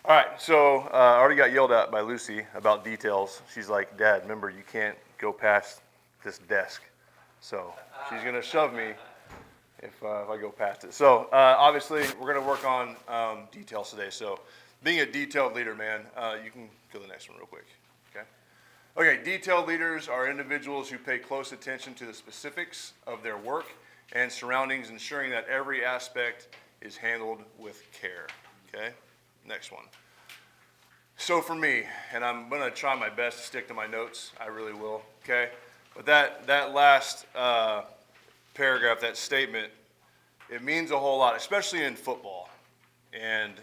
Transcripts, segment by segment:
All right, so I already got yelled at by Lucy about details. She's like, Dad, remember, you can't go past this desk. So she's going to shove me if I go past it. So obviously, we're going to work on details today. So being a detailed leader, man, you can go to the next one real quick. Okay, detailed leaders are individuals who pay close attention to the specifics of their work and surroundings, ensuring that every aspect is handled with care. Okay, next one. So for me, and I'm going to try my best to stick to my notes, I really will, okay? But that last paragraph, that statement, it means a whole lot, especially in football and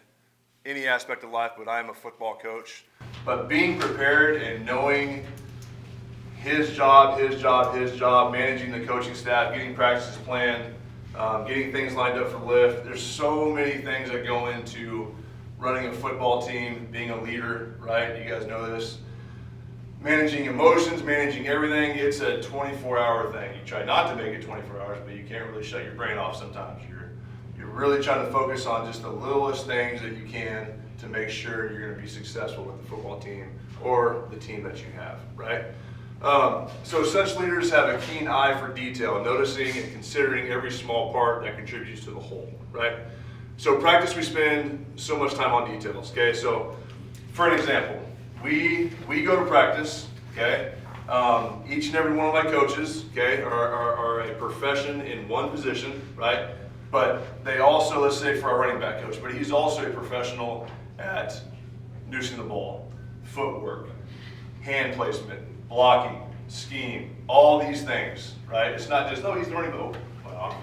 any aspect of life, but I'm a football coach. But being prepared and knowing his job, managing the coaching staff, getting practices planned, getting things lined up for lift. There's so many things that go into running a football team, being a leader, right? You guys know this. Managing emotions, managing everything, it's a 24-hour thing. You try not to make it 24 hours, but you can't really shut your brain off sometimes. You're really trying to focus on just the littlest things that you can to make sure you're going to be successful with the football team or the team that you have, right? So such leaders have a keen eye for detail, noticing and considering every small part that contributes to the whole, right? So practice, we spend so much time on details, okay? So for an example, we go to practice, okay? Each and every one of my coaches, okay, are a profession in one position, right? But they also, let's say for our running back coach, but he's also a professional at noosing the ball, footwork, hand placement, blocking, scheme, all these things, right? It's not just, oh, he's running the ball. Well,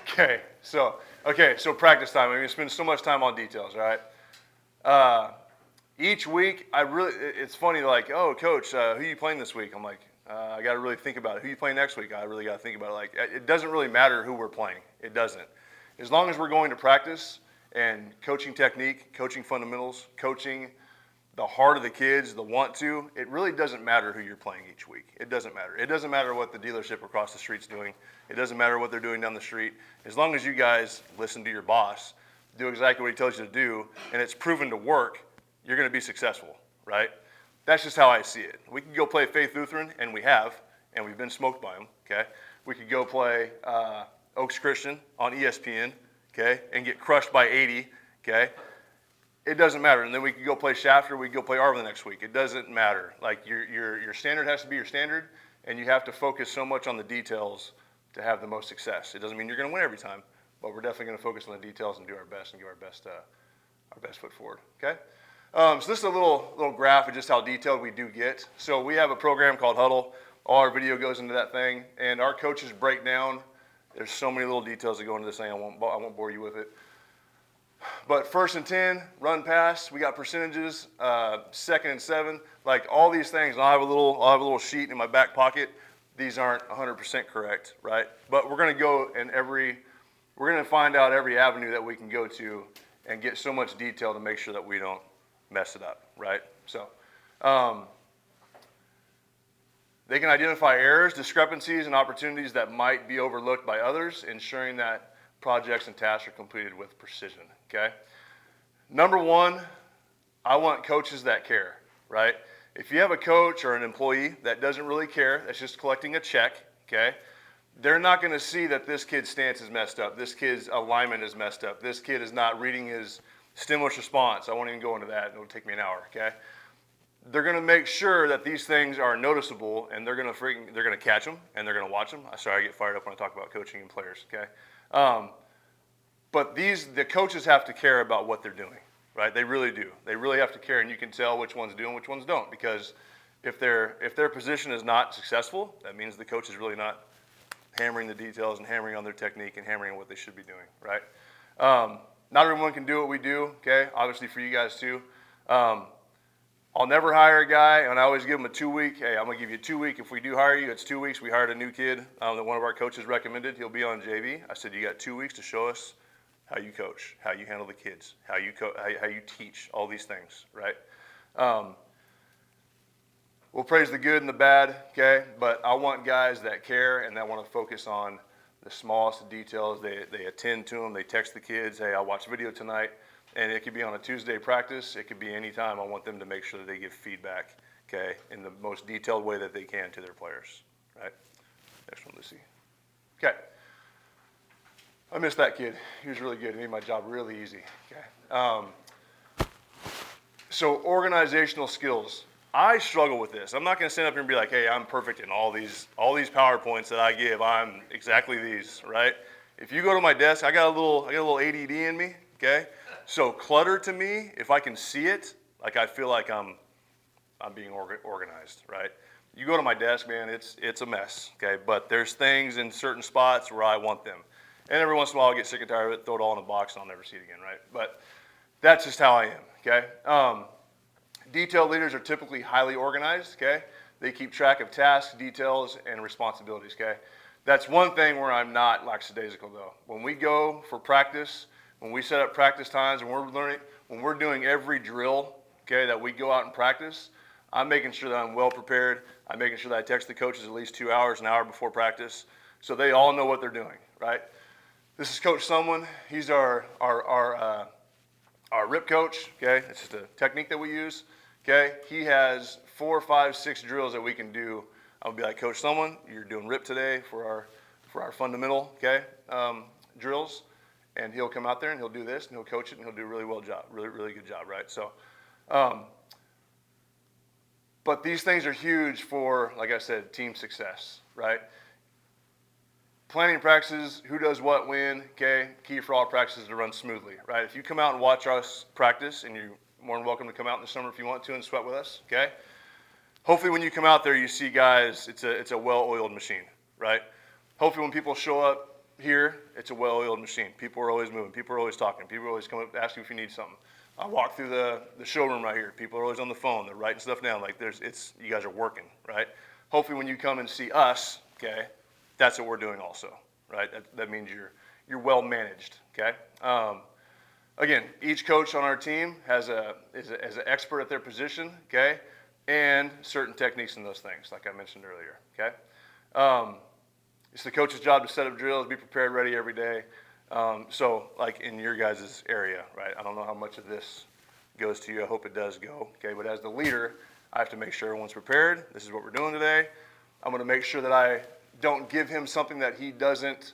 okay, so practice time. I'm going to spend so much time on details, right? Each week, it's funny, like, oh, coach, who are you playing this week? I'm like, I got to really think about it. Who are you playing next week? I really got to think about it. Like, it doesn't really matter who we're playing. It doesn't. As long as we're going to practice and coaching technique, coaching fundamentals, coaching the heart of the kids, the want to, it really doesn't matter who you're playing each week. It doesn't matter. It doesn't matter what the dealership across the street's doing. It doesn't matter what they're doing down the street. As long as you guys listen to your boss, do exactly what he tells you to do, and it's proven to work, you're going to be successful, right? That's just how I see it. We could go play Faith Lutheran, and we have, and we've been smoked by them, okay? We could go play Oaks Christian on ESPN, okay, and get crushed by 80, okay? It doesn't matter. And then we could go play Shafter, we could go play Arvin the next week. It doesn't matter. Like, your standard has to be your standard, and you have to focus so much on the details to have the most success. It doesn't mean you're going to win every time, but we're definitely going to focus on the details and do our best and give our best foot forward, okay? So this is a little graph of just how detailed we do get. So we have a program called Huddle. All our video goes into that thing, and our coaches break down. There's so many little details that go into this thing. I won't bore you with it. But 1st and 10, run pass. We got percentages. 2nd and 7, like all these things. I'll have a little sheet in my back pocket. These aren't 100% correct, right? But we're going to go in we're going to find out every avenue that we can go to and get so much detail to make sure that we don't mess it up, right? So they can identify errors, discrepancies, and opportunities that might be overlooked by others, ensuring that projects and tasks are completed with precision, okay? Number one, I want coaches that care, right? If you have a coach or an employee that doesn't really care, that's just collecting a check, okay? They're not going to see that this kid's stance is messed up, this kid's alignment is messed up, this kid is not reading his stimulus response. I won't even go into that. It'll take me an hour, okay? They're going to make sure that these things are noticeable, and they're going to catch them, and they're going to watch them. Sorry, I get fired up when I talk about coaching and players, okay? But the coaches have to care about what they're doing, right? They really do. They really have to care, and you can tell which ones do and which ones don't, because if their position is not successful, that means the coach is really not hammering the details and hammering on their technique and hammering on what they should be doing, right? Not everyone can do what we do, okay? Obviously for you guys too. I'll never hire a guy, and I always give him a 2-week. Hey, I'm going to give you a 2-week. If we do hire you, it's 2 weeks. We hired a new kid that one of our coaches recommended. He'll be on JV. I said, you got 2 weeks to show us how you coach, how you handle the kids, how you teach, all these things, right? We'll praise the good and the bad, okay? But I want guys that care and that want to focus on the smallest details. They attend to them. They text the kids, hey, I'll watch video tonight. And it could be on a Tuesday practice. It could be any time. I want them to make sure that they give feedback, okay, in the most detailed way that they can to their players, right? Next one, Lucy. Okay. I missed that kid. He was really good. He made my job really easy, okay? So organizational skills. I struggle with this. I'm not going to stand up here and be like, hey, I'm perfect in all these PowerPoints that I give. I'm exactly these, right? If you go to my desk, I got a little ADD in me, okay? So clutter to me, if I can see it, like I feel like I'm being organized, right? You go to my desk, man, it's a mess, okay? But there's things in certain spots where I want them. And every once in a while I'll get sick and tired of it, throw it all in a box, and I'll never see it again, right? But that's just how I am, okay? Detail leaders are typically highly organized, okay? They keep track of tasks, details, and responsibilities, okay? That's one thing where I'm not lackadaisical, though. When we go for practice, when we set up practice times, and when we're doing every drill, okay, that we go out and practice, I'm making sure that I'm well prepared. I'm making sure that I text the coaches at least 2 hours, an hour before practice, so they all know what they're doing, right? This is Coach Someone. He's our rip coach, okay? It's just a technique that we use. Okay, he has 4, 5, 6 drills that we can do. I'll be like, Coach Someone, you're doing rip today for our fundamental, okay, drills, and he'll come out there and he'll do this and he'll coach it and he'll do a really good job, right? So, but these things are huge for, like I said, team success, right? Planning practices, who does what when, okay? Key for all practices to run smoothly, right? If you come out and watch us practice, and you're more than welcome to come out in the summer if you want to and sweat with us, okay? Hopefully when you come out there, you see guys, it's a well-oiled machine, right? Hopefully when people show up here, it's a well-oiled machine. People are always moving. People are always talking. People are always coming up to ask you if you need something. I walk through the showroom right here. People are always on the phone. They're writing stuff down. Like you guys are working, right? Hopefully when you come and see us, okay, that's what we're doing also, right? That means you're well managed, okay? Again, each coach on our team is an expert at their position, okay, and certain techniques in those things, like I mentioned earlier, okay? It's the coach's job to set up drills, be prepared, ready every day. So, like in your guys' area, right? I don't know how much of this goes to you. I hope it does go, okay? But as the leader, I have to make sure everyone's prepared. This is what we're doing today. I'm going to make sure that I don't give him something that he doesn't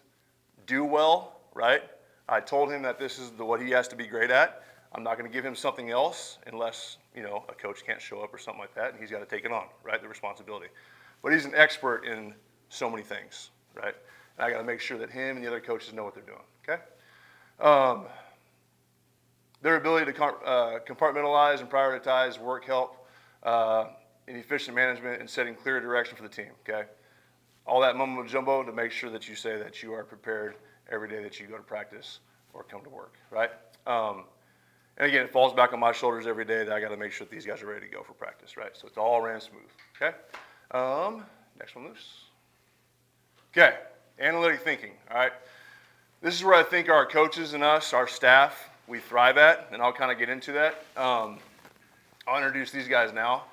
do well, right? I told him that this is what he has to be great at. I'm not going to give him something else unless, a coach can't show up or something like that, and he's got to take it on, right, the responsibility. But he's an expert in so many things, right? And I got to make sure that him and the other coaches know what they're doing, okay? Their ability to compartmentalize and prioritize work help in efficient management and setting clear direction for the team, okay? All that mumbo jumbo to make sure that you say that you are prepared every day that you go to practice or come to work, right? And again, it falls back on my shoulders every day that I got to make sure that these guys are ready to go for practice, right? So it's all ran smooth, okay? Next one, loose. Okay, analytic thinking, all right? This is where I think our coaches and us, our staff, we thrive at, and I'll kind of get into that. I'll introduce these guys now.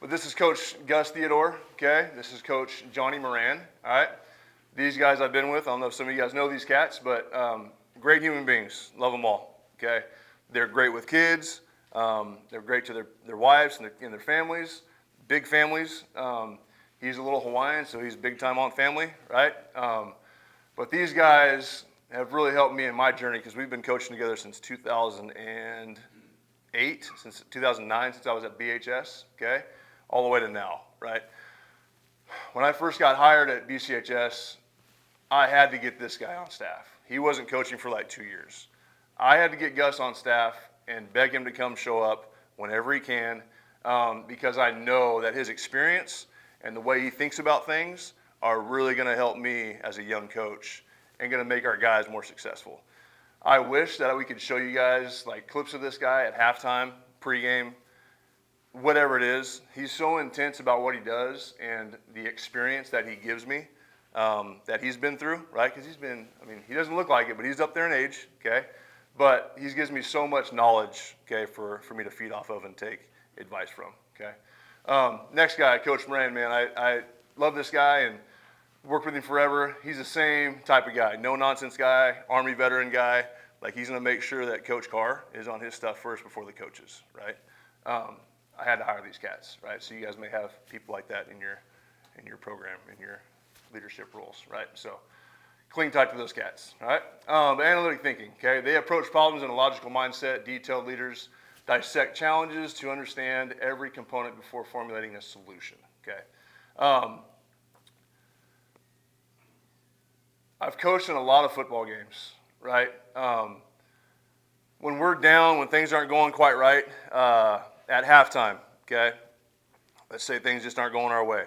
But this is Coach Gus Theodore, okay? This is Coach Johnny Moran, all right? These guys I've been with, I don't know if some of you guys know these cats, but great human beings, love them all, okay? They're great with kids. They're great to their wives and their families, big families. He's a little Hawaiian, so he's big time on family, right? But these guys have really helped me in my journey because we've been coaching together since 2008, since 2009, since I was at BCHS, okay? All the way to now, right? When I first got hired at BCHS, I had to get this guy on staff. He wasn't coaching for like 2 years. I had to get Gus on staff and beg him to come show up whenever he can because I know that his experience and the way he thinks about things are really going to help me as a young coach and going to make our guys more successful. I wish that we could show you guys like clips of this guy at halftime, pregame, whatever it is. He's so intense about what he does and the experience that he gives me that he's been through, right? Because he doesn't look like it, but he's up there in age, okay? But he gives me so much knowledge, okay, for me to feed off of and take advice from, okay? Next guy, Coach Moran, man, I love this guy and worked with him forever. He's the same type of guy, no-nonsense guy, Army veteran guy, Like, he's going to make sure that Coach Carr is on his stuff first before the coaches, right? I had to hire these cats, right? So you guys may have people like that in your program, in your leadership roles, right? So cling tight to those cats, all right? But analytic thinking, okay? They approach problems in a logical mindset. Detailed leaders dissect challenges to understand every component before formulating a solution, okay? I've coached in a lot of football games, right? When we're down, when things aren't going quite right, at halftime, okay? Let's say things just aren't going our way.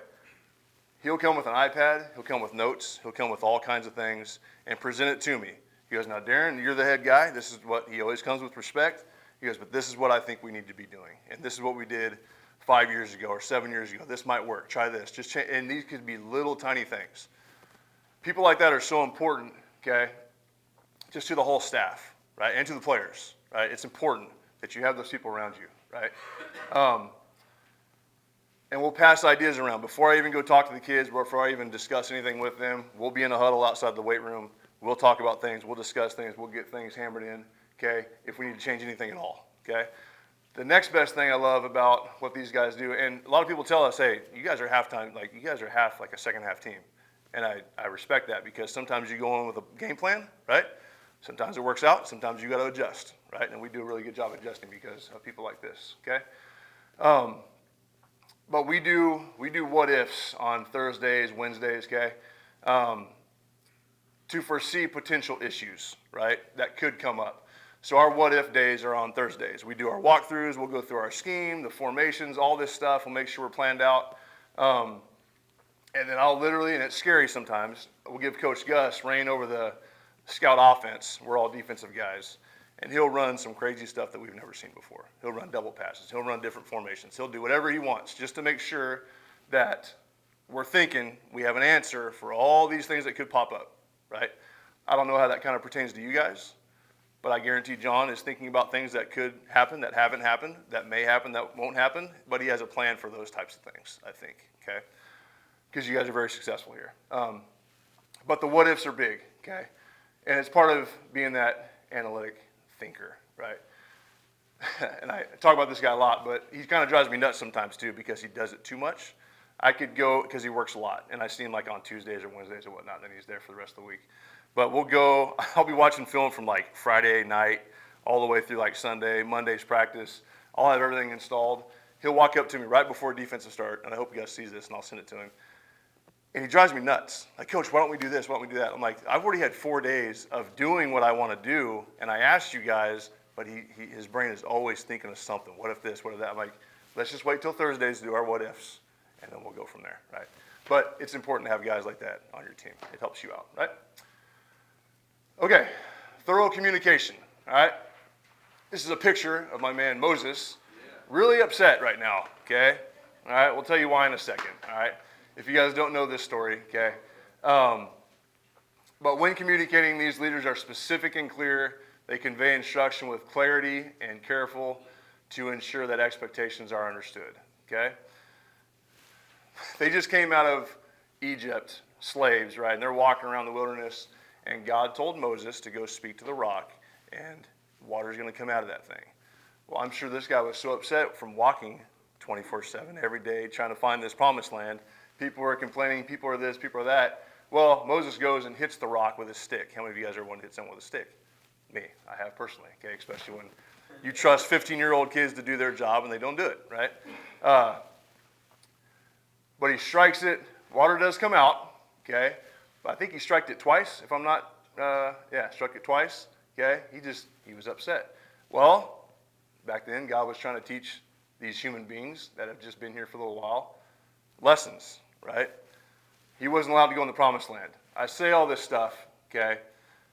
He'll come with an iPad, he'll come with notes, he'll come with all kinds of things and present it to me. He goes, now Darren, you're the head guy. This is what, he always comes with respect. He goes, but this is what I think we need to be doing. And this is what we did 5 years ago or 7 years ago. This might work. Try this. Just change. And these could be little tiny things. People like that are so important, okay, just to the whole staff, right, and to the players, right? It's important that you have those people around you, right? And we'll pass ideas around. Before I even go talk to the kids, before I even discuss anything with them, we'll be in a huddle outside the weight room. We'll talk about things. We'll discuss things. We'll get things hammered in, okay, if we need to change anything at all, okay? The next best thing I love about what these guys do, and a lot of people tell us, hey, you guys are halftime, like, you guys are half like a second half team. And I respect that, because sometimes you go in with a game plan, right? Sometimes it works out. Sometimes you got to adjust, right? And we do a really good job adjusting because of people like this, okay? But we do what ifs on Thursdays, Wednesdays, okay? To foresee potential issues, right, that could come up. So our what if days are on Thursdays. We do our walkthroughs. We'll go through our scheme, the formations, all this stuff. We'll make sure we're planned out. And then I'll literally, and it's scary sometimes, we'll give Coach Gus reign over the scout offense. We're all defensive guys. And he'll run some crazy stuff that we've never seen before. He'll run double passes. He'll run different formations. He'll do whatever he wants just to make sure that we're thinking we have an answer for all these things that could pop up, right? I don't know how that kind of pertains to you guys, but I guarantee John is thinking about things that could happen, that haven't happened, that may happen, that won't happen, but he has a plan for those types of things, I think, okay? Because you guys are very successful here. But the what ifs are big, okay? And it's part of being that analytic thinker, right? And I talk about this guy a lot, but he kind of drives me nuts sometimes too, because he does it too much. I could go, because he works a lot, and I see him like on Tuesdays or Wednesdays or whatnot, and then he's there for the rest of the week. But we'll go, I'll be watching film from like Friday night all the way through like Sunday, Monday's practice. I'll have everything installed. He'll walk up to me right before defensive start, and I hope you guys see this, and I'll send it to him. And he drives me nuts. Like, Coach, why don't we do this? Why don't we do that? I'm like, I've already had 4 days of doing what I want to do, and I asked you guys, but his brain is always thinking of something. What if this? What if that? I'm like, let's just wait till Thursdays to do our what ifs, and then we'll go from there, right? But it's important to have guys like that on your team. It helps you out, right? Okay, thorough communication, all right? This is a picture of my man Moses, really upset right now, okay? All right, we'll tell you why in a second, all right? If you guys don't know this story, okay? But when communicating, these leaders are specific and clear. They convey instruction with clarity and careful to ensure that expectations are understood, okay? They just came out of Egypt, slaves, right? And they're walking around the wilderness, and God told Moses to go speak to the rock, and water's going to come out of that thing. Well, I'm sure this guy was so upset from walking 24/7 every day trying to find this promised land. People are complaining, people are this, people are that. Well, Moses goes and hits the rock with his stick. How many of you guys ever want to hit someone with a stick? Me, I have personally, okay, especially when you trust 15-year-old kids to do their job and they don't do it, right? But he strikes it, water does come out, okay? But I think he struck it twice, if I'm not, struck it twice, okay? He was upset. Well, back then, God was trying to teach these human beings that have just been here for a little while lessons, right? He wasn't allowed to go in the promised land. I say all this stuff, okay?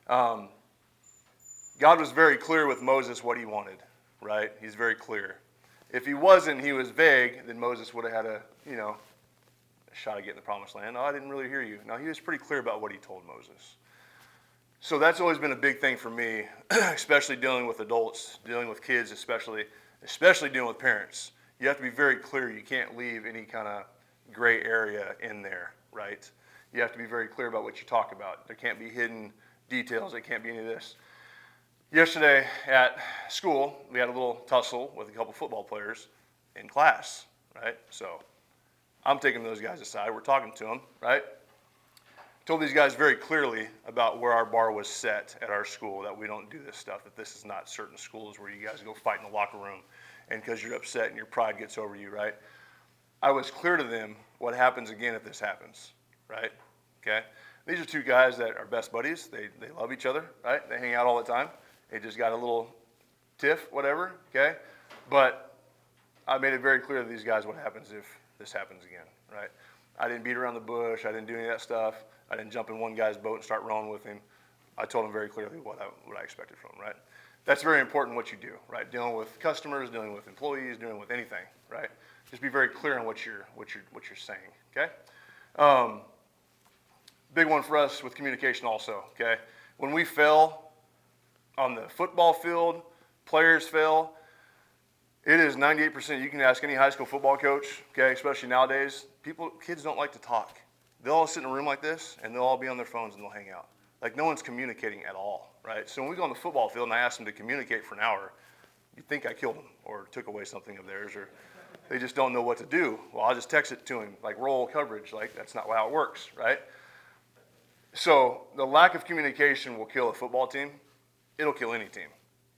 God was very clear with Moses what he wanted, right? He's very clear. If he wasn't, he was vague, then Moses would have had a shot at getting the promised land. Oh, I didn't really hear you. No, he was pretty clear about what he told Moses. So that's always been a big thing for me, especially dealing with adults, dealing with kids, especially dealing with parents. You have to be very clear. You can't leave any kind of gray area in there, right? You have to be very clear about what you talk about. There can't be hidden details. There can't be any of this. Yesterday at school, we had a little tussle with a couple football players in class, right? So I'm taking those guys aside. We're talking to them, right? Told these guys very clearly about where our bar was set at our school, that we don't do this stuff, that this is not certain schools where you guys go fight in the locker room and because you're upset and your pride gets over you, right? I was clear to them what happens again if this happens, right? Okay? These are two guys that are best buddies. They love each other, right? They hang out all the time. They just got a little tiff, whatever, okay? But I made it very clear to these guys what happens if this happens again, right? I didn't beat around the bush. I didn't do any of that stuff. I didn't jump in one guy's boat and start rowing with him. I told him very clearly what I expected from him, right? That's very important what you do, right? Dealing with customers, dealing with employees, dealing with anything, right? Just be very clear on what you're saying, okay? Big one for us with communication also, okay? When we fail on the football field, players fail, it is 98%. You can ask any high school football coach, okay, especially nowadays, kids don't like to talk. They'll all sit in a room like this, and they'll all be on their phones and they'll hang out. Like no one's communicating at all, right? So when we go on the football field and I ask them to communicate for an hour, you'd think I killed them or took away something of theirs, or they just don't know what to do. Well, I'll just text it to him, like roll coverage. Like that's not how it works, right? So the lack of communication will kill a football team. It'll kill any team,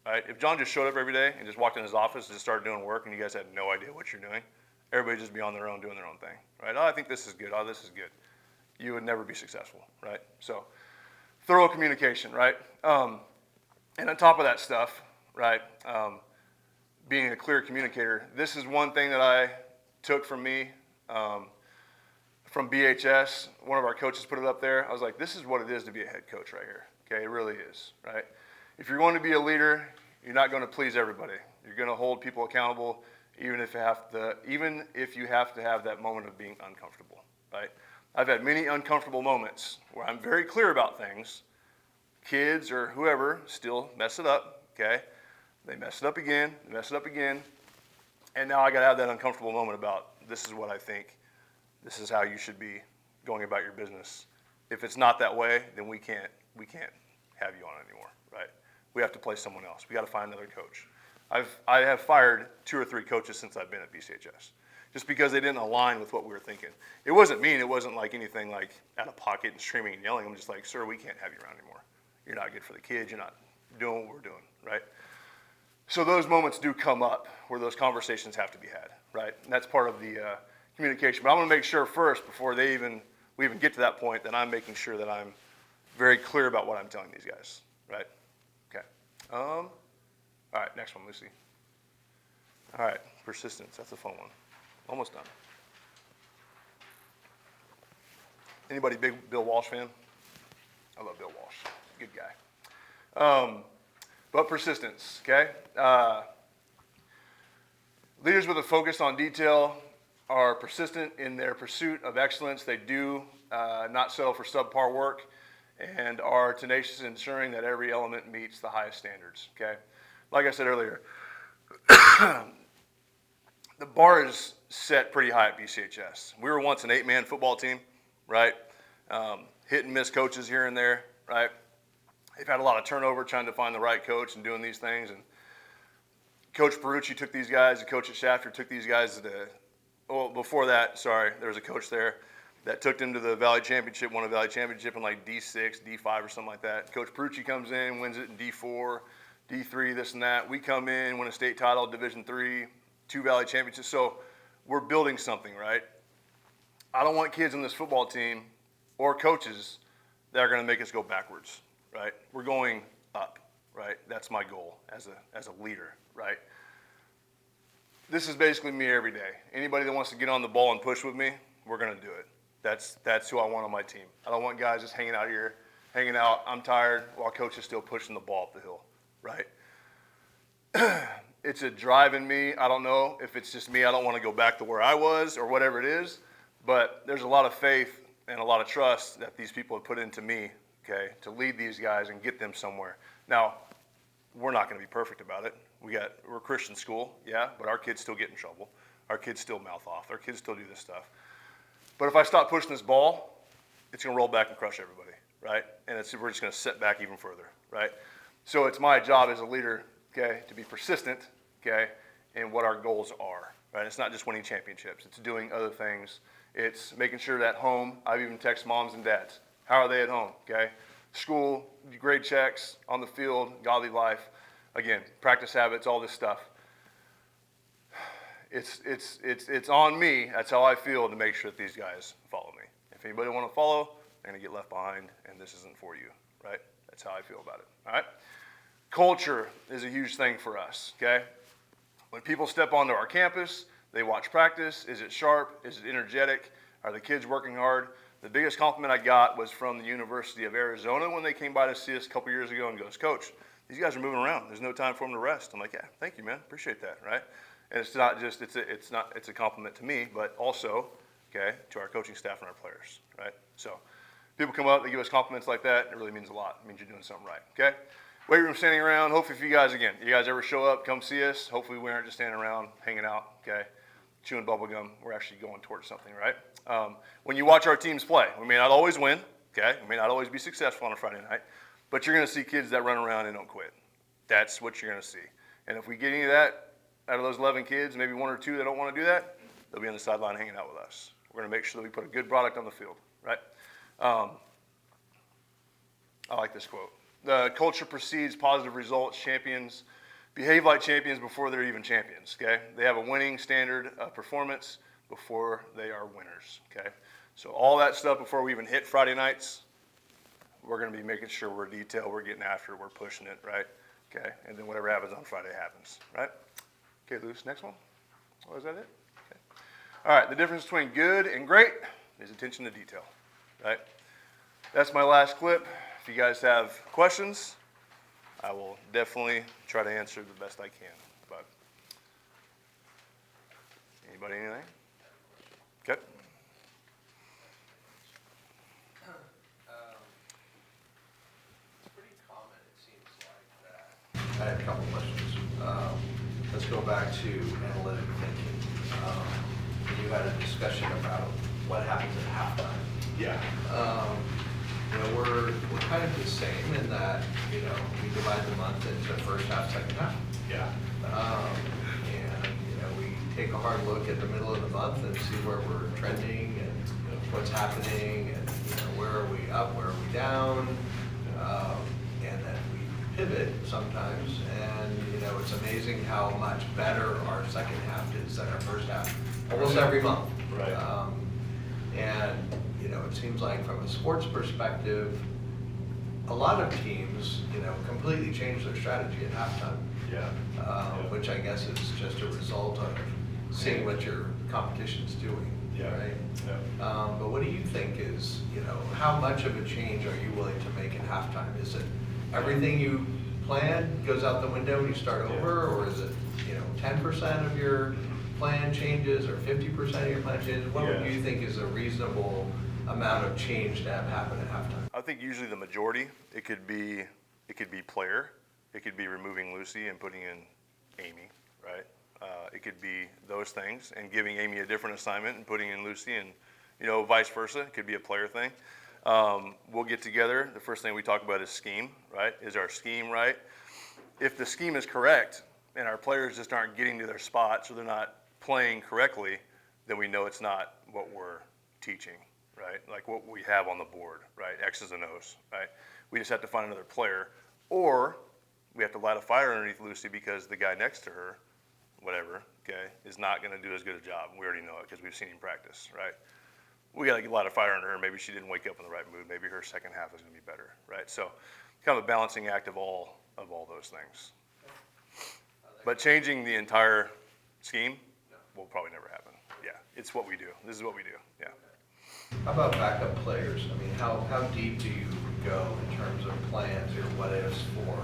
right? If John just showed up every day and just walked in his office and just started doing work and you guys had no idea what you're doing, everybody just be on their own doing their own thing, right? Oh, I think this is good. Oh, this is good. You would never be successful, right? So thorough communication, right? And on top of that stuff, right, being a clear communicator, this is one thing that I took from me from BHS. One of our coaches put it up there. I was like, this is what it is to be a head coach right here. Okay, it really is, right? If you're going to be a leader, you're not going to please everybody. You're going to hold people accountable, even if you have to have that moment of being uncomfortable, right? I've had many uncomfortable moments where I'm very clear about things. Kids or whoever still mess it up, okay? They mess it up again, and now I got to have that uncomfortable moment about this is what I think, this is how you should be going about your business. If it's not that way, then we can't have you on anymore, right? We have to play someone else. We got to find another coach. I have fired 2 or 3 coaches since I've been at BCHS, just because they didn't align with what we were thinking. It wasn't mean. It wasn't like anything like out of pocket and screaming and yelling. I'm just like, sir, we can't have you around anymore. You're not good for the kids. You're not doing what we're doing, right? So those moments do come up where those conversations have to be had, right? And that's part of the communication. But I'm going to make sure first, before we even get to that point, that I'm making sure that I'm very clear about what I'm telling these guys, right? Okay. All right, next one, Lucy. All right, persistence. That's a fun one. Almost done. Anybody big Bill Walsh fan? I love Bill Walsh. Good guy. But persistence, okay? Leaders with a focus on detail are persistent in their pursuit of excellence. They do not settle for subpar work and are tenacious in ensuring that every element meets the highest standards, okay? Like I said earlier, the bar is set pretty high at BCHS. We were once an 8-man football team, right? Hit and miss coaches here and there, right? They've had a lot of turnover trying to find the right coach and doing these things. And Coach Perucci took these guys, the coach at Shafter took these guys before that, there was a coach there that took them to the Valley Championship, won a Valley Championship in like D6, D5 or something like that. Coach Perucci comes in, wins it in D4, D3, this and that. We come in, win a state title, Division III, 2 Valley Championships. So we're building something, right? I don't want kids on this football team or coaches that are going to make us go backwards, right? We're going up, right? That's my goal as a leader, right? This is basically me every day. Anybody that wants to get on the ball and push with me, we're going to do it. That's who I want on my team. I don't want guys just hanging out here, hanging out. I'm tired while coach is still pushing the ball up the hill, right? It's a drive in me. I don't know if it's just me. I don't want to go back to where I was or whatever it is, but there's a lot of faith and a lot of trust that these people have put into me, okay, to lead these guys and get them somewhere. Now, we're not going to be perfect about it. We're a Christian school, yeah, but our kids still get in trouble. Our kids still mouth off. Our kids still do this stuff. But if I stop pushing this ball, it's going to roll back and crush everybody, right? And we're just going to set back even further, right? So it's my job as a leader, okay, to be persistent, okay, in what our goals are, right? It's not just winning championships. It's doing other things. It's making sure that home, I've even texted moms and dads. How are they at home, okay? School, grade checks, on the field, godly life. Again, practice habits, all this stuff. It's on me, that's how I feel, to make sure that these guys follow me. If anybody want to follow, they're going to get left behind, and this isn't for you, right? That's how I feel about it, all right? Culture is a huge thing for us, okay? When people step onto our campus, they watch practice. Is it sharp? Is it energetic? Are the kids working hard? The biggest compliment I got was from the University of Arizona when they came by to see us a couple years ago and goes, Coach, these guys are moving around. There's no time for them to rest. I'm like, yeah, thank you, man. Appreciate that, right? And it's not just, it's a compliment to me, but also, okay, to our coaching staff and our players, right? So people come up, they give us compliments like that. It really means a lot. It means you're doing something right, okay? Weight room standing around. Hopefully if you guys ever show up, come see us. Hopefully we aren't just standing around, hanging out, okay, chewing bubble gum. We're actually going towards something, right? When you watch our teams play, we may not always win, okay? We may not always be successful on a Friday night, but you're going to see kids that run around and don't quit. That's what you're going to see. And if we get any of that out of those 11 kids, maybe one or two that don't want to do that, they'll be on the sideline hanging out with us. We're going to make sure that we put a good product on the field, right? I like this quote. The culture precedes positive results. Champions behave like champions before they're even champions, okay? They have a winning standard of performance before they are winners, okay? So all that stuff before we even hit Friday nights, we're going to be making sure we're detailed, we're getting after it, we're pushing it, right? Okay, and then whatever happens on Friday happens, right? Okay, Luce, next one. Oh, is that it? Okay. All right, the difference between good and great is attention to detail, right? That's my last clip. If you guys have questions, I will definitely try to answer the best I can. But anybody, anything? Okay. It's pretty common, it seems like, that. I have a couple questions. Let's go back to analytic thinking. You had a discussion about what happens at halftime. Yeah. We're kind of the same in that, we divide the month into first half, second half. Yeah. And, we take a hard look at the middle of the month and see where we're trending and what's happening and, where are we up, where are we down, and then we pivot sometimes. And, it's amazing how much better our second half is than our first half, almost every month. Right. And, it seems like from a sports perspective, a lot of teams, completely change their strategy at halftime. Yeah. Which I guess is just a result of seeing what your competition's doing. Yeah. Right? Yeah. But what do you think is, how much of a change are you willing to make in halftime? Is it everything you planned goes out the window and you start over, or is it, 10% of your plan changes or 50% of your plan changes? What would you think is a reasonable amount of change to have happen at halftime? I think usually the majority, it could be player, it could be removing Lucy and putting in Amy, right? It could be those things and giving Amy a different assignment and putting in Lucy, and vice versa. It could be a player thing. We'll get together. The first thing we talk about is scheme, right? Is our scheme right? If the scheme is correct and our players just aren't getting to their spots or they're not playing correctly, then we know it's not what we're teaching, right? Like what we have on the board, right? X's and O's, right? We just have to find another player, or we have to light a fire underneath Lucy because the guy next to her, whatever, okay, is not going to do as good a job. We already know it because we've seen him practice, right? We got to light a fire under her. Maybe she didn't wake up in the right mood. Maybe her second half is going to be better, right? So kind of a balancing act of all those things. But changing the entire scheme will probably never happen. Yeah, it's what we do. This is what we do, yeah. How about backup players? I mean, how deep do you go in terms of plans or what ifs for,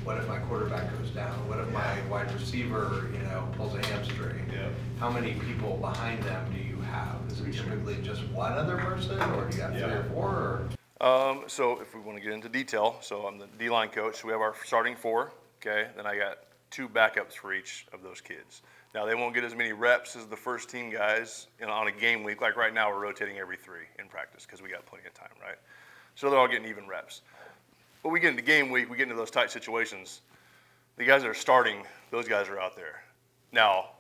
what if my quarterback goes down? What if my wide receiver, pulls a hamstring? Yeah. How many people behind them do you have? Is it typically just one other person, or do you have 3 or 4? Or? So if we want to get into detail, so I'm the D-line coach. So we have our starting 4, okay? Then I got 2 backups for each of those kids. Now, they won't get as many reps as the first team guys on a game week. Like right now, we're rotating every 3 in practice because we got plenty of time, right? So they're all getting even reps. But we get into game week, we get into those tight situations. The guys that are starting, those guys are out there. Now,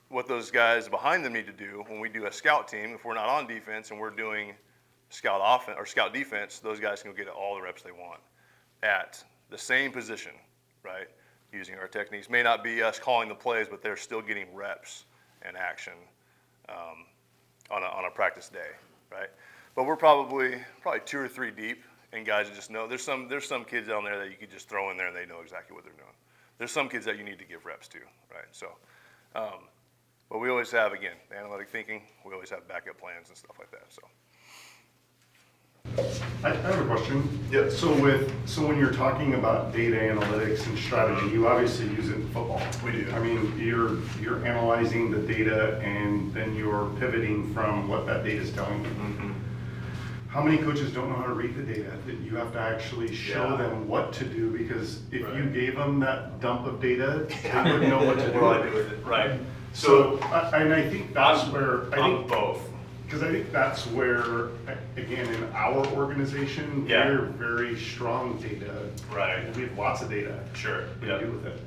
what those guys behind them need to do when we do a scout team, if we're not on defense and we're doing scout offense or scout defense, those guys can go get all the reps they want at the same position, right? Using our techniques. May not be us calling the plays, but they're still getting reps and action on a practice day, right? But we're probably 2 or 3 deep, and guys just know. There's some kids down there that you could just throw in there and they know exactly what they're doing. There's some kids that you need to give reps to, right? So, but we always have, again, analytic thinking. We always have backup plans and stuff like that. So. I have a question. Yeah. So when you're talking about data analytics and strategy, you obviously use it in football. We do. I mean, you're analyzing the data and then you're pivoting from what that data is telling you. Mm-hmm. How many coaches don't know how to read the data? That you have to actually show them what to do, because if you gave them that dump of data, they wouldn't know what to do. What do I do with it? Right. So, and I think that's where I'm both. Because I think that's where, again, in our organization, we're very strong data. Right. We have lots of data. Sure. We Yeah. do with it.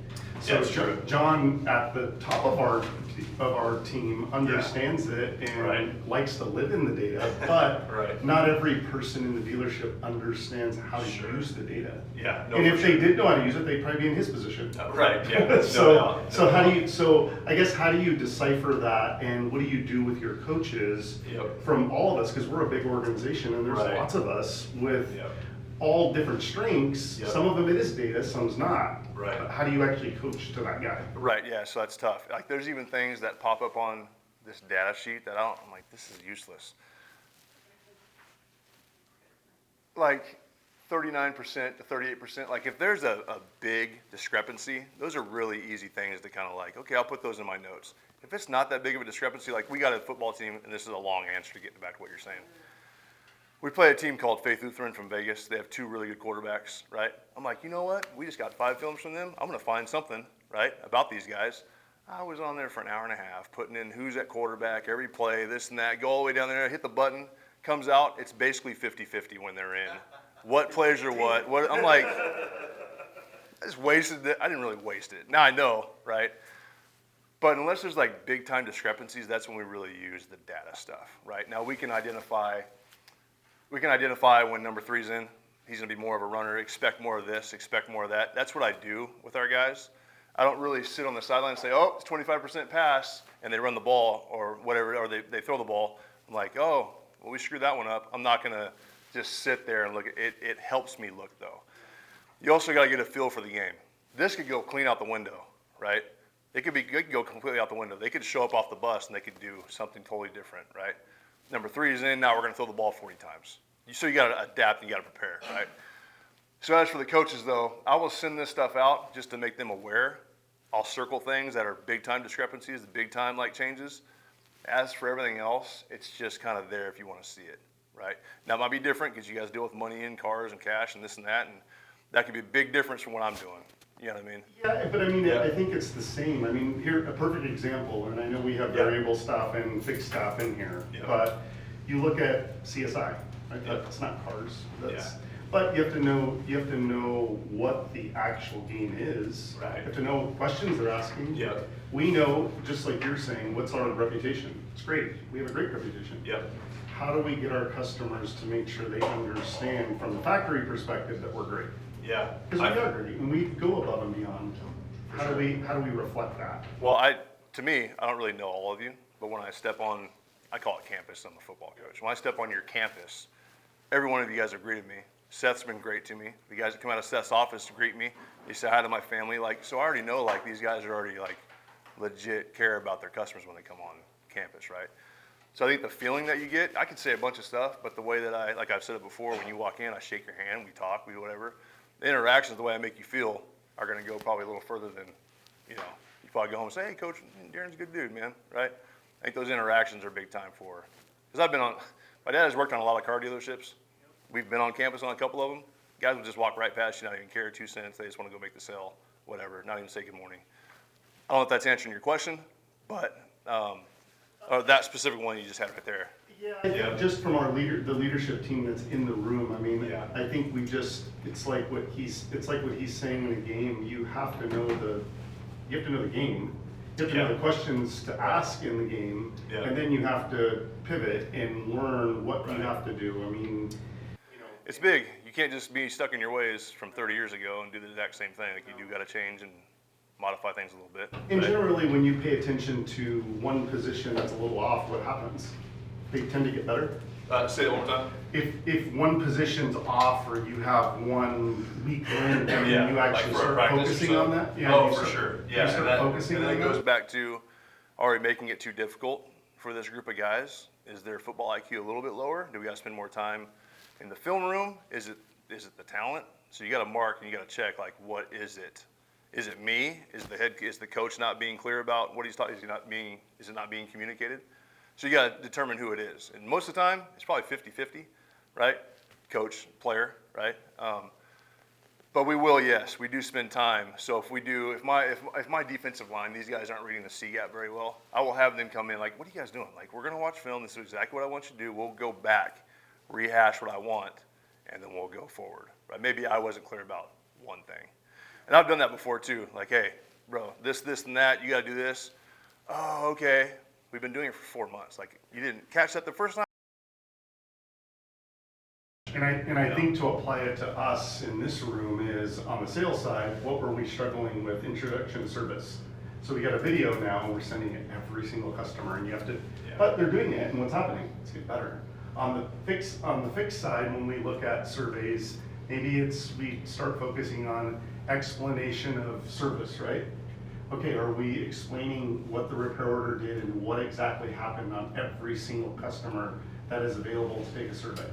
Yeah, So true. John, at the top of our team, understands it and likes to live in the data, but not every person in the dealership understands how to use the data. Yeah. No, And if for they sure. did know how to use it, they'd probably be in his position. Right. Yeah. So I guess how do you decipher that, and what do you do with your coaches from all of us, because we're a big organization and there's lots of us with all different strengths. Some of them it is data, some's not. Right. But how do you actually coach to that guy? Right, yeah, so that's tough. Like, there's even things that pop up on this data sheet that I'm like, this is useless. Like 39% to 38%, like if there's a big discrepancy, those are really easy things to kind of like, okay, I'll put those in my notes. If it's not that big of a discrepancy, like we got a football team, and this is a long answer to get back to what you're saying. We play a team called Faith Lutheran from Vegas. They have 2 really good quarterbacks, right? I'm like, you know what? We just got 5 films from them. I'm going to find something, right, about these guys. I was on there for an hour and a half, putting in who's at quarterback, every play, this and that, go all the way down there, hit the button, comes out, it's basically 50-50 when they're in. What plays are what? I'm like, I just wasted it. I didn't really waste it. Now I know, right? But unless there's like big time discrepancies, that's when we really use the data stuff, right? Now we can identify when number 3's in. He's going to be more of a runner. Expect more of this. Expect more of that. That's what I do with our guys. I don't really sit on the sideline and say, oh, it's 25% pass, and they run the ball or whatever, or they throw the ball. I'm like, oh, well, we screwed that one up. I'm not going to just sit there and look at it. It helps me look, though. You also got to get a feel for the game. This could go clean out the window, right? It could go completely out the window. They could show up off the bus, and they could do something totally different, right? Number 3 is in. Now we're going to throw the ball 40 times. So you got to adapt and you got to prepare, right? So as for the coaches, though, I will send this stuff out just to make them aware. I'll circle things that are big time discrepancies, the big time like changes. As for everything else, it's just kind of there if you want to see it, right? Now it might be different because you guys deal with money in cars and cash and this and that could be a big difference from what I'm doing. You know what I mean? Yeah, but I mean, I think it's the same. I mean, here, a perfect example, and I know we have variable stuff and fixed stuff in here, but you look at CSI, right? That's not cars. But you have to know what the actual game is. Right. You have to know what questions they're asking. Yeah. We know, just like you're saying, what's our reputation? It's great. We have a great reputation. Yep. How do we get our customers to make sure they understand from the factory perspective that we're great? Yeah. Because we are great, and we go above and beyond. How do we reflect that? Well, to me, I don't really know all of you, but when I step on, I call it campus, I'm a football coach. When I step on your campus, every one of you guys have greeted me. Seth's been great to me. The guys that come out of Seth's office to greet me, they say hi to my family. Like, so I already know, like, these guys are already, like, legit care about their customers when they come on campus, right? So I think the feeling that you get, I could say a bunch of stuff, but the way that like I've said it before, when you walk in, I shake your hand, we talk, we do whatever. The interactions, the way I make you feel, are going to go probably a little further than, you probably go home and say, hey, Coach, Darren's a good dude, man, right? I think those interactions are big time for, because my dad has worked on a lot of car dealerships. We've been on campus on a couple of them. Guys will just walk right past you, not even care, 2 cents. They just want to go make the sale, whatever, not even say good morning. I don't know if that's answering your question, but or that specific one you just had right there. Yeah, I think just from the leadership team that's in the room, I mean, Yeah. I think it's like what he's saying in a game, you have to know the game, you have to know the questions to ask in the game, Yeah. and then you have to pivot and learn what you have to do. I mean, It's big. You can't just be stuck in your ways from 30 years ago and do the exact same thing. Like, you do got to change and modify things a little bit. and generally when you pay attention to one position that's a little off, what happens? They tend to get better. Say it one more time. If one position's off or you have one weak link, and Yeah, you like actually for a start practice or focusing on something. that. Oh, you for start- sure. you Yeah, start and that- focusing And on then it goes that. back to, are we making it too difficult for this group of guys? Is their football IQ a little bit lower? Do we got to spend more time in the film room? Is it the talent? So you got to mark and you got to check, like, what is it? Is it me? Is the coach not being clear about what he's talking? Is it not being communicated? So you got to determine who it is. And most of the time, it's probably 50-50, right? Coach, player, right? But we do spend time. So if my defensive line, these guys aren't reading the C gap very well, I will have them come in like, what are you guys doing? Like, we're gonna watch film. This is exactly what I want you to do. We'll go back, rehash what I want, and then we'll go forward. Right? Maybe I wasn't clear about one thing, and I've done that before too. Like, hey, bro, this, and that. You got to do this. Oh, okay. We've been doing it for 4 months. Like, you didn't catch that the first time. And I think to apply it to us in this room is on the sales side, what were we struggling with? Introduction service. So we got a video now and we're sending it every single customer and you have to, but they're doing it and what's happening? It's getting better. On the fixed side, when we look at surveys, maybe we start focusing on explanation of service, right? Okay, are we explaining what the repair order did and what exactly happened on every single customer that is available to take a survey?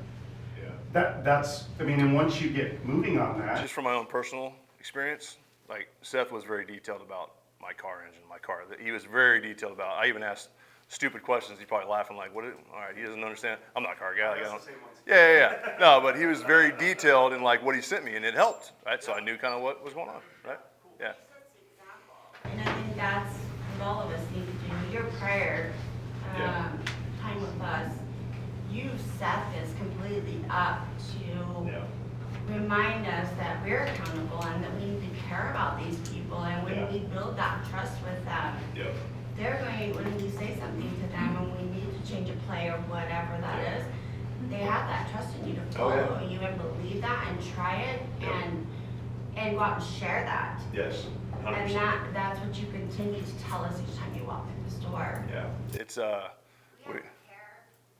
And once you get moving on that. Just from my own personal experience, like, Seth was very detailed about my car engine, my car. He was very detailed about. I even asked stupid questions. He's probably laughing like, "What? All right, he doesn't understand. I'm not a car guy." Like, I don't. Yeah. No, but he was very detailed in like what he sent me, and it helped, right? So I knew kind of what was going on, right? Yeah. And I think that's what all of us need to do. Your prior time with us, you set this completely up to remind us that we're accountable and that we need to care about these people. And when we build that trust with them, they're going, when we say something to them and we need to change a play or whatever that is, they have that trust in you to follow you and believe that and try it and go out and share that. Yes. 100%. And that's what you continue to tell us each time you walk through the store. Yeah. It's We have to care.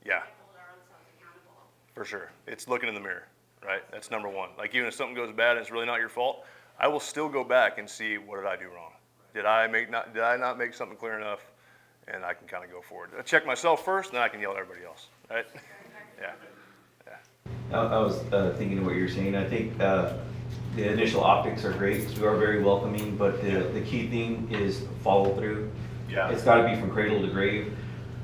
yeah. And hold our own selves accountable. For sure. It's looking in the mirror, right? That's number one. Like, even if something goes bad and it's really not your fault, I will still go back and see, what did I do wrong? Did I not make something clear enough? And I can kind of go forward. I check myself first, and then I can yell at everybody else, right? Yeah. I was thinking of what you're saying. I think the initial optics are great because we are very welcoming, but the key thing is follow through. Yeah. It's got to be from cradle to grave.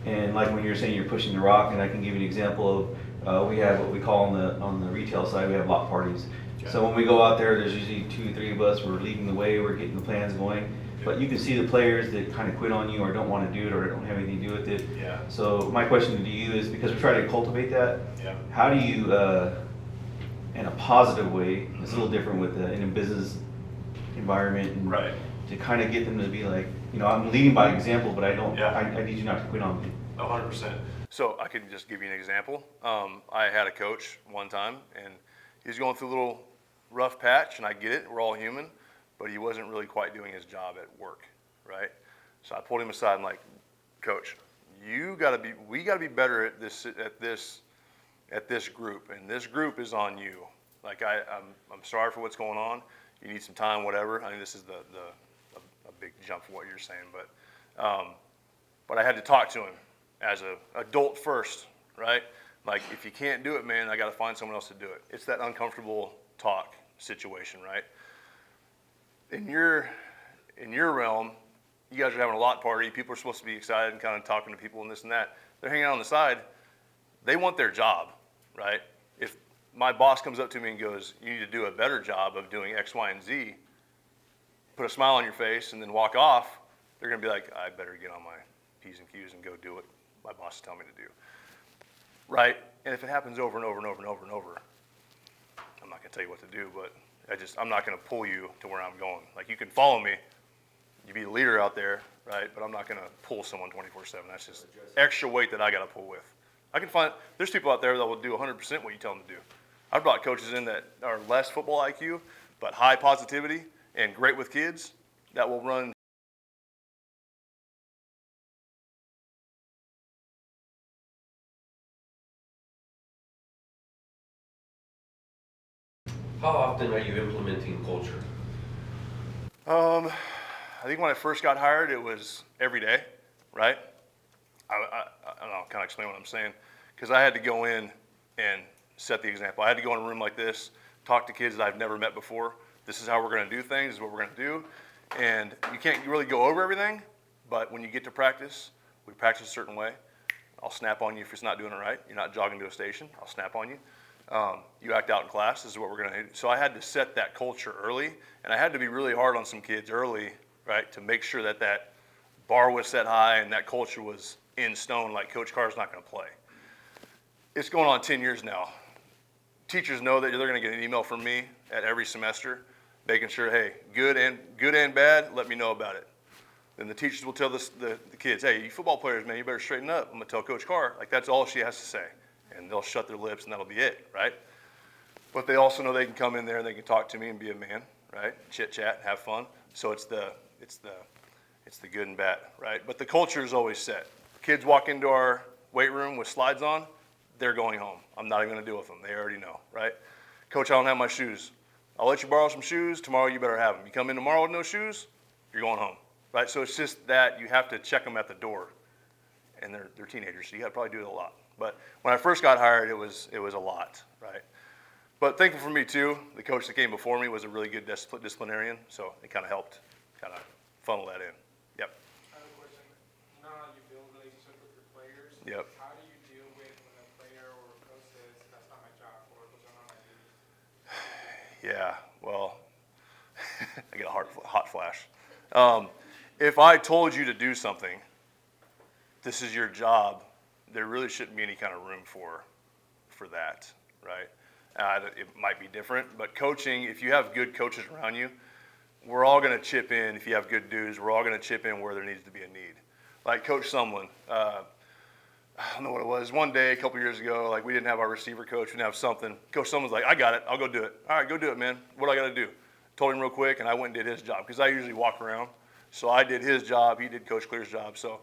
And like when you're saying you're pushing the rock, and I can give you an example of we have what we call on the retail side, we have block parties. Okay. So when we go out there, there's usually 2 or 3 of us. We're leading the way. We're getting the plans going. But you can see the players that kind of quit on you or don't want to do it or don't have anything to do with it. Yeah. So my question to you is, because we try to cultivate that, how do you, in a positive way, it's a little different with in a business environment, and Right. to kind of get them to be like, I'm leading by example, but I Yeah. need you not to quit on me. 100%. So I can just give you an example. I had a coach one time, and he's going through a little rough patch, and I get it. We're all human. But he wasn't really quite doing his job at work, right? So I pulled him aside and like, Coach, we gotta be better at this group, and this group is on you. Like, I'm sorry for what's going on. You need some time, whatever. I think this is a big jump from what you're saying, but I had to talk to him as an adult first, right? Like, if you can't do it, man, I got to find someone else to do it. It's that uncomfortable talk situation, right? In your realm, you guys are having a lot party. People are supposed to be excited and kind of talking to people and this and that. They're hanging out on the side. They want their job, right? If my boss comes up to me and goes, "You need to do a better job of doing X, Y, and Z," put a smile on your face and then walk off, they're going to be like, "I better get on my P's and Q's and go do what my boss is telling me to do." right? And if it happens over and over and over and over and over, I'm not gonna tell you what to do, but I'm not gonna pull you to where I'm going. Like, you can follow me, you be a leader out there, right? But I'm not gonna pull someone 24/7. That's just extra weight that I gotta pull with. There's people out there that will do 100% what you tell them to do. I've brought coaches in that are less football IQ, but high positivity and great with kids that will run. How often are you implementing culture? I think when I first got hired, it was every day, right? I don't know, kind of explain what I'm saying, because I had to go in and set the example. I had to go in a room like this, talk to kids that I've never met before. This is how we're going to do things. This is what we're going to do. And you can't really go over everything, but when you get to practice, we practice a certain way. I'll snap on you if it's not doing it right. You're not jogging to a station. I'll snap on you. You act out in class. This is what we're going to do. So I had to set that culture early, and I had to be really hard on some kids early, right, to make sure that that bar was set high and that culture was in stone, like Coach Carr's not going to play. It's going on 10 years now. Teachers know that they're going to get an email from me at every semester, making sure, hey, good and bad, let me know about it. Then the teachers will tell the kids, hey, you football players, man, you better straighten up. I'm going to tell Coach Carr. Like, that's all she has to say. And they'll shut their lips, and that'll be it, right? But they also know they can come in there and they can talk to me and be a man, right? Chit chat, have fun. So it's the good and bad, right? But the culture is always set. Kids walk into our weight room with slides on, they're going home. I'm not even going to deal with them. They already know, right? Coach, I don't have my shoes. I'll let you borrow some shoes. Tomorrow you better have them. You come in tomorrow with no shoes, you're going home, right? So it's just that you have to check them at the door. And they're teenagers, so you got to probably do it a lot. But when I first got hired, it was a lot, right? But thankful for me too, the coach that came before me was a really good disciplinarian, so it kind of helped kind of funnel that in. Yep. I have a question. Now you build relationships with your players. Yep. How do you deal with when a player or a coach says, that's not my job, or those are not my duties? Yeah, well, I get a hot flash. If I told you to do something, this is your job, there really shouldn't be any kind of room for that, right? It might be different, but coaching, if you have good coaches around you, we're all going to chip in. If you have good dudes, we're all going to chip in where there needs to be a need. Like Coach Sumlin, I don't know what it was. One day, a couple years ago, like we didn't have our receiver coach, we didn't have something. Coach Sumlin's like, I got it, I'll go do it. All right, go do it, man. What do I got to do? Told him real quick, and I went and did his job because I usually walk around. So I did his job, he did Coach Clear's job. So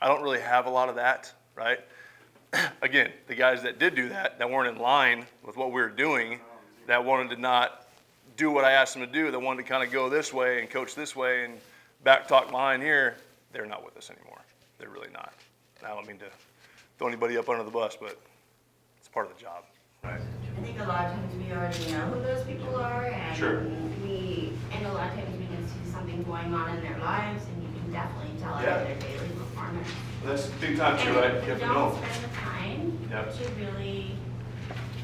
I don't really have a lot of that, right? Again, the guys that did do that weren't in line with what we were doing, that wanted to not do what I asked them to do, that wanted to kind of go this way and coach this way and back talk behind here, they're not with us anymore. They're really not. I don't mean to throw anybody up under the bus, but it's part of the job, right? I think a lot of times we already know who those people are, and Sure. and a lot of times we can see something going on in their lives, and you can definitely tell Yeah. out of their daily performance. That's big time too, right? You have to And know. don't spend the time Yep. to really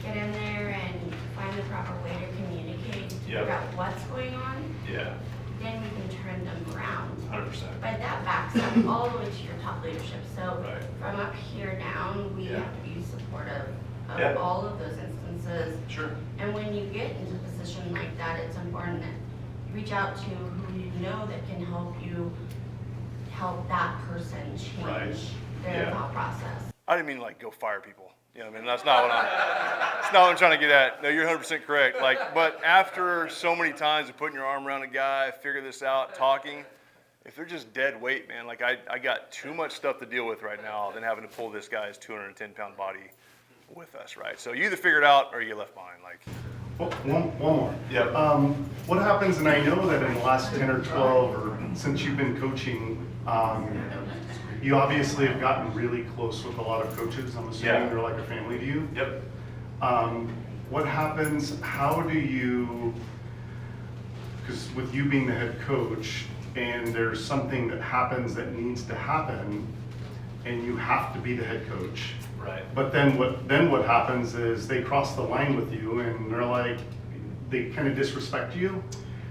get in there and find the proper way to communicate, to Yep. figure out what's going on, Yeah, then we can turn them around. 100%. But that backs up all the way to your top leadership. So Right. from up here down, we Yeah. have to be supportive of Yeah. all of those instances. Sure. And when you get into a position like that, it's important that you reach out to who you know that can help that person Right. change their Yeah. thought process. I didn't mean like go fire people. You know what I mean? That's not what I'm trying to get at. No, you're 100% correct. Like, but after so many times of putting your arm around a guy, figure this out, talking, if they're just dead weight, man, like I got too much stuff to deal with right now than having to pull this guy's 210-pound body with us, right? So you either figure it out or you get left behind. Like, Well, one more. Yep. What happens, and I know that in the last 10 or 12, or since you've been coaching, you obviously have gotten really close with a lot of coaches. I'm assuming Yeah. they're like a family to you. yep. What happens, how do you, because with you being the head coach, and there's something that happens that needs to happen, and you have to be the head coach. Right. But then what happens is they cross the line with you and they're like, they kind of disrespect you.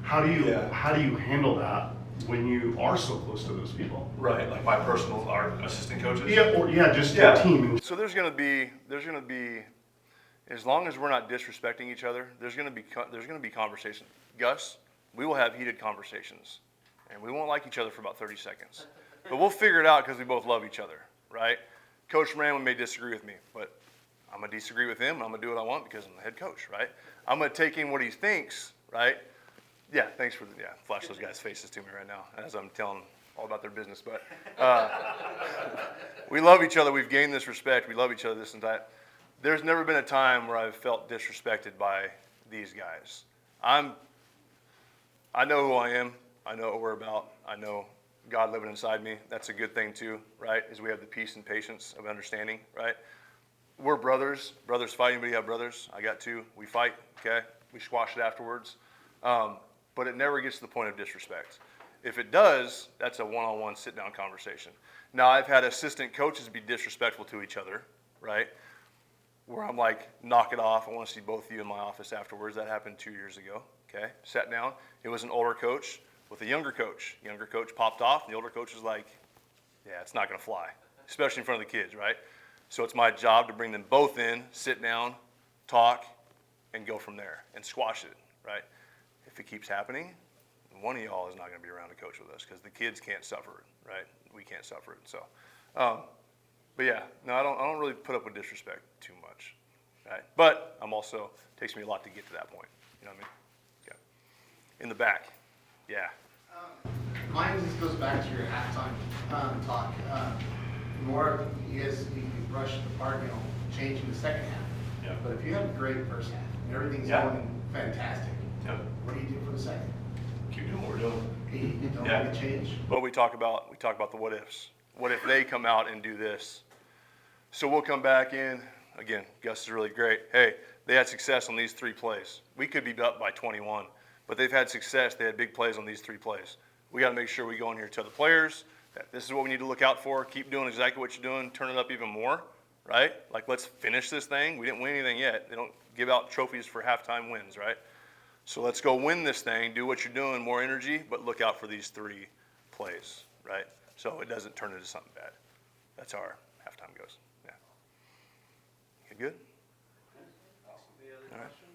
How do you Yeah. handle that when you are so close to those people. Right, like my personal, our assistant coaches? Yeah, or just Yeah. your team. So there's gonna be, as long as we're not disrespecting each other, there's gonna be conversation. Gus, we will have heated conversations, and we won't like each other for about 30 seconds. But we'll figure it out because we both love each other, right? Coach Moran may disagree with me, but I'm gonna disagree with him, and I'm gonna do what I want because I'm the head coach, right? I'm gonna take in what he thinks, right? Yeah, thanks for flash those guys' faces to me right now as I'm telling all about their business. But we love each other. We've gained this respect. We love each other this and that. There's never been a time where I've felt disrespected by these guys. I know who I am. I know what we're about. I know God living inside me. That's a good thing too, right? Is we have the peace and patience of understanding, right? We're brothers. Brothers fight. Anybody have brothers? I got two. We fight, okay? We squash it afterwards. But it never gets to the point of disrespect. If it does, that's a one-on-one sit-down conversation. Now, I've had assistant coaches be disrespectful to each other, right? Where I'm like, knock it off. I want to see both of you in my office afterwards. That happened 2 years ago, okay? Sat down. It was an older coach with a younger coach. Younger coach popped off, and the older coach was like, yeah, it's not going to fly, especially in front of the kids, right? So it's my job to bring them both in, sit down, talk, and go from there and squash it, right? If it keeps happening, one of y'all is not going to be around to coach with us because the kids can't suffer it, right? We can't suffer it. So, but yeah, no, I don't really put up with disrespect too much, right? But I'm also, it takes me a lot to get to that point. You know what I mean? Yeah. In the back, yeah. Mine just goes back to your halftime talk. More, you guys, you rushed the part, changing the second half. Yeah. But if you have a great first half and everything's Yeah. going fantastic, Yeah. what do you do for the second? Keep doing what we're doing. You don't Yeah. make a change? Well, we talk about the what ifs. What if they come out and do this? So we'll come back in, again, Gus is really great. Hey, they had success on these 3 plays. We could be up by 21, but they've had success. They had big plays on these 3 plays. We got to make sure we go in here and tell the players that this is what we need to look out for. Keep doing exactly what you're doing. Turn it up even more, right? Like, let's finish this thing. We didn't win anything yet. They don't give out trophies for halftime wins, right? So let's go win this thing, do what you're doing, more energy, but look out for these 3 plays, right? So it doesn't turn into something bad. That's how our halftime goes. Yeah. You good? Awesome. Any other All right. questions?